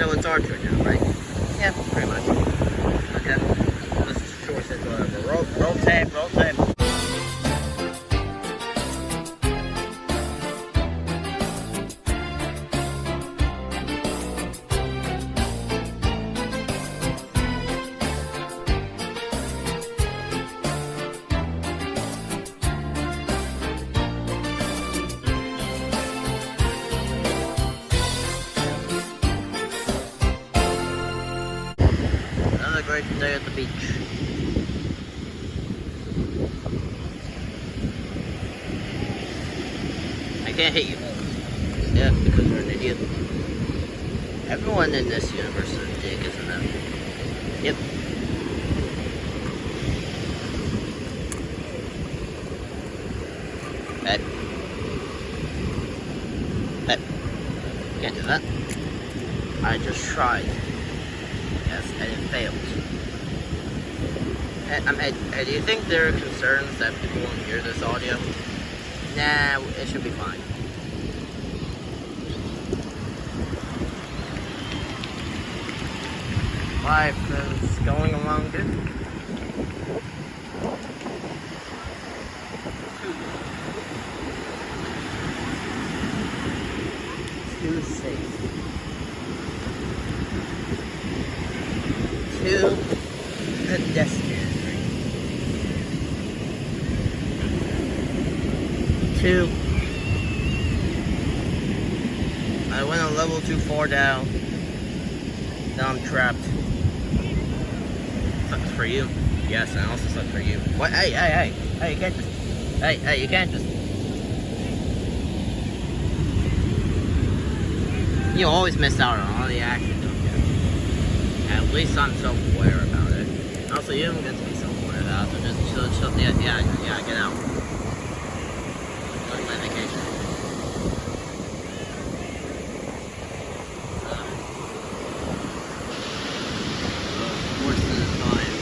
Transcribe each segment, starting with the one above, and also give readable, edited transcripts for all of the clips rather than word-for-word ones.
So it's our turn now, right? Yeah, pretty much. Okay. This is short says whatever. Roll tape, roll tape. Another great day at the beach. I can't hit you. Yeah, because you're an idiot. Everyone in this universe is a dick, isn't it? Yep. Pet. Pet. Can't do that. I just tried. Yes, and it failed. Hey, do you think there are concerns that people won't hear this audio? Nah, it should be fine. Life is going along good. Too safe. Too pedestrian. Two. I went a level too far down. Now I'm trapped. Sucks for you. Yes, and also sucks for you. What? Hey, you can't just. Hey, you can't just. You always miss out on all the action, don't you? At least I'm self-aware about it. Also, you don't get to be self-aware about it, so just chill. Yeah, get out. Like my vacation. Horse is fine.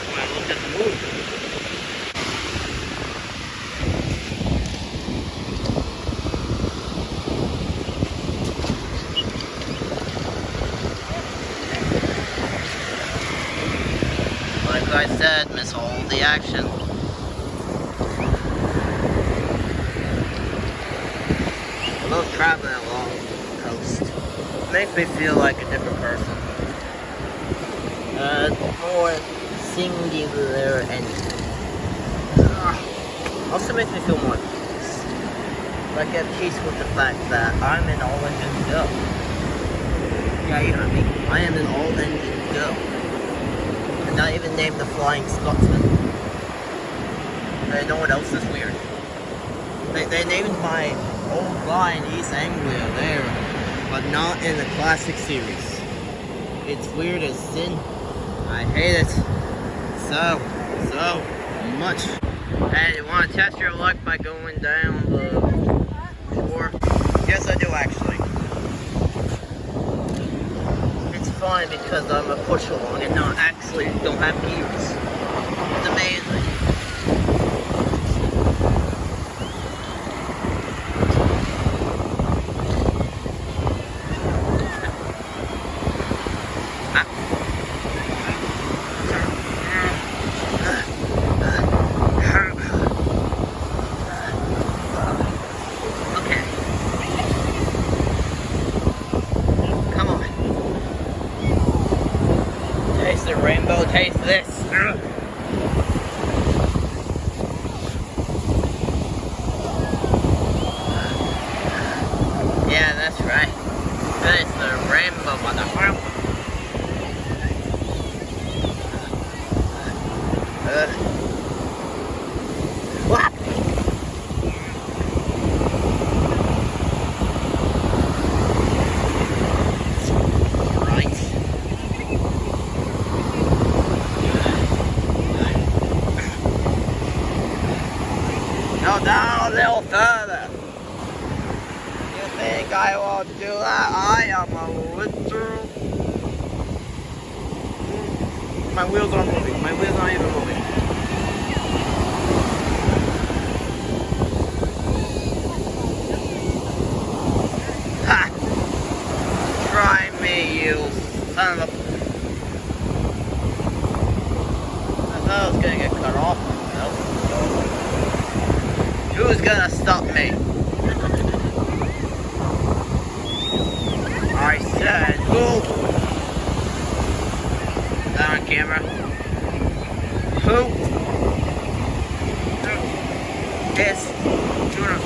When I looked at the moon. Like I said, miss all the action. I love traveling along the coast. It makes me feel like a different person. More singular and also makes me feel more at peace. Like at peace with the fact that I'm an all-engine go. Yeah, you heard me. I am an all-engine go. Not even named the Flying Scotsman. And you know what else is weird? They named my old line East Anglia there, but not in the classic series. It's weird as sin. I hate it so much. Hey, you want to test your luck by going down the shore? Yes, I do actually. It's fine because I'm a push along and not actually don't have gears. It's amazing. The rainbow, taste this. Yeah, that's right. Taste the rainbow, motherfucker. What? Go down a little further. You think I won't do that? I am a literal... My wheels aren't moving. My wheels aren't even moving. Who's gonna stop me? I said who? That on camera. Who is gonna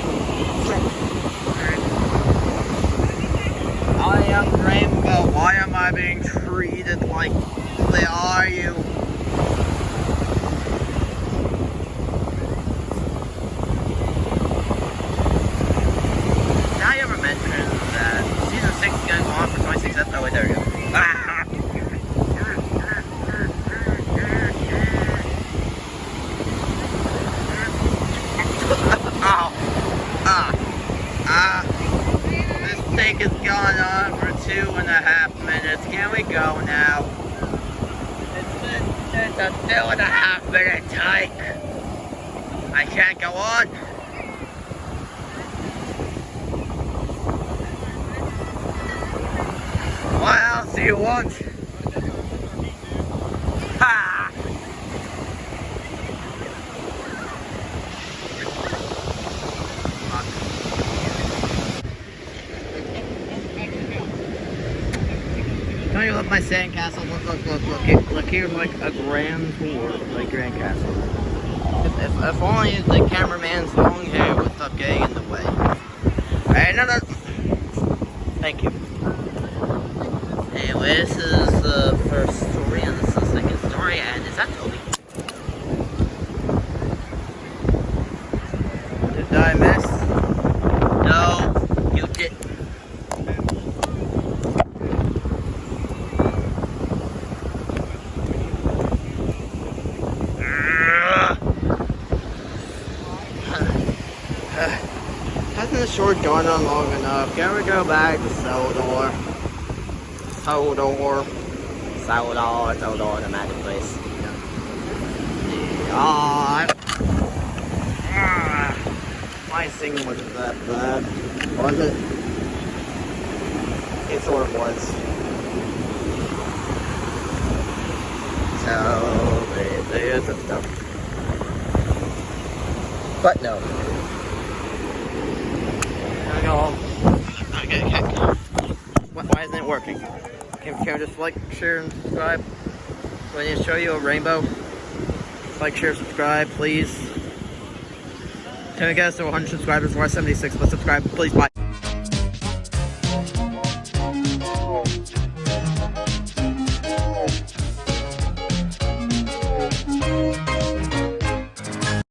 stop? I am Rainbow. Why am I being treated like they are you? Did I ever mention that season 6 is going to go on for 26 episodes? Oh wait, there we go. This thing has gone on for 2.5 minutes. Can we go now? It's a 2.5 minute take. I can't go on. What else do you want? Ha! Don't you love my sandcastle? Look, here's like a grand tour of my grand castle. If only the cameraman's long hair would stop getting in the way. Alright, no. Thank you. Anyway, this is the first story, and this is the second story, and is that Toby? Did I miss? No, you didn't. Hasn't the short gone on long enough? Can we go back to Sodor, the magic place. My singing wasn't that bad, was it? It sort of was. So, there's the stuff. But no. I'm gonna go home. Okay. Why isn't it working? Can we just like, share, and subscribe? Do I need to show you a rainbow? Like, share, subscribe, please. Can we get us to 100 subscribers? We're at 76. Let's subscribe, please. Bye.